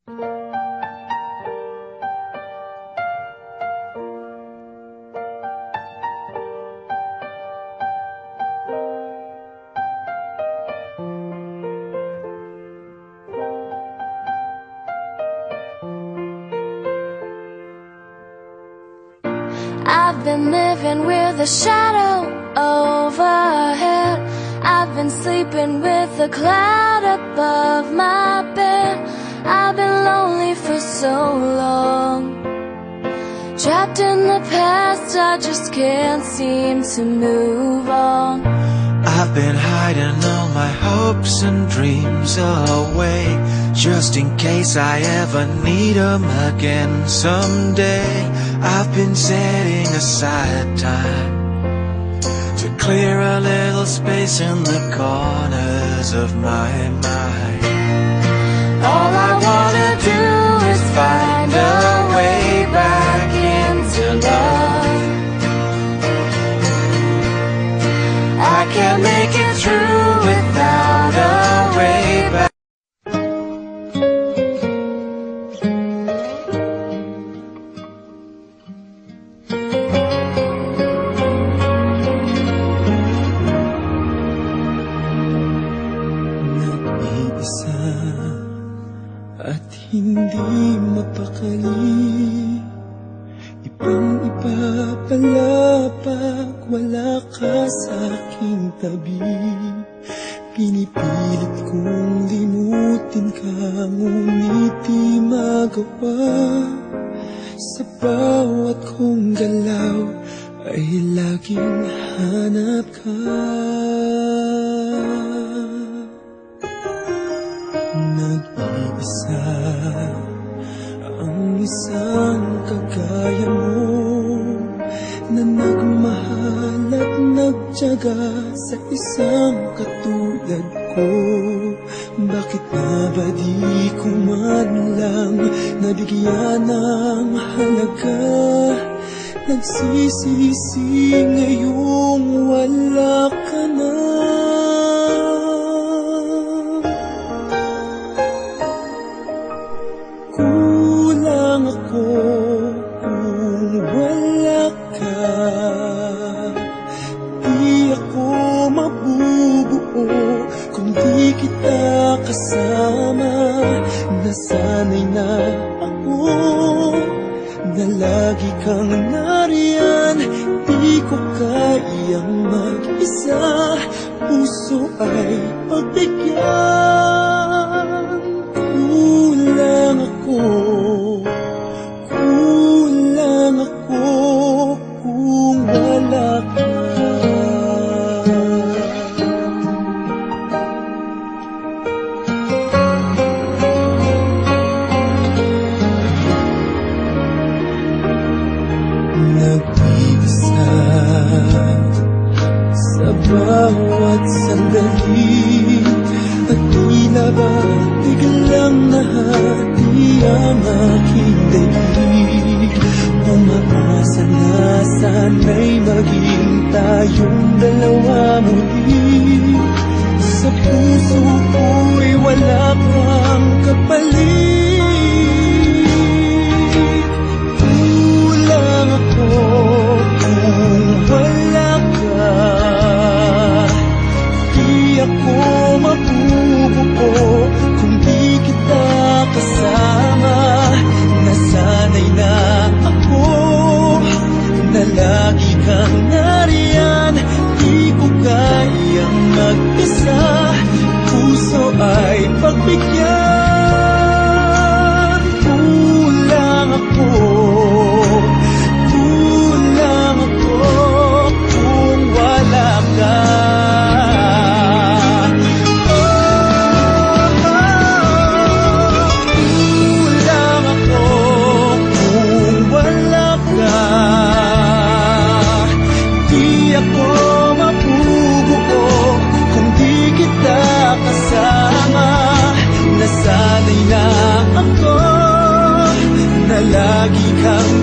I've been living with a shadow overhead. I've been sleeping with a cloud above my bed. I've been lonely for so long, trapped in the past, I just can't seem to move on. I've been hiding all my hopes and dreams away, just in case I ever need them again someday. I've been setting aside time to clear a little space in the corners of my mind. All I wanna do is find a way back into love. I can't make it through without a way back. Nag-iisa at hindi mapakali, ibang-iba pala pag wala ka sa aking tabi. Pinipilit kong limutin ka, ngunit di magawa. Sa bawat kong galaw ay laging hanap ka. Nag-iisa ang isang kagaya mo, na nagmahal at nagtiyaga sa isang katulad ko. Bakit nga ba di ko man lang nabigyan ng halaga? Nagsisisi ngayong wala ka na. Kulang ako kung wala ka, di ako mabubuo kung di kita kasama. Nasanay na ako na lagi kang nariyan, di ko kayang mag-isa. Puso ay pagbigyan. Kulang ako kung wala ka. Nag-iisa sa bawat sandali, at tila ba biglang nahati ang aking daig. Umaasa na sana'y maging tayong dalawa muli. Sa puso ko'y wala kang kapalit. Kulang ako kung wala ka, di ako mabubuo kung di kita kasama. Nasanay na ako na lagi kang nariyan, di ko kayang mag-isa. Puso ay pagbigyan. Kulang ako kung wala ka. Nasanay na ako na lagi kang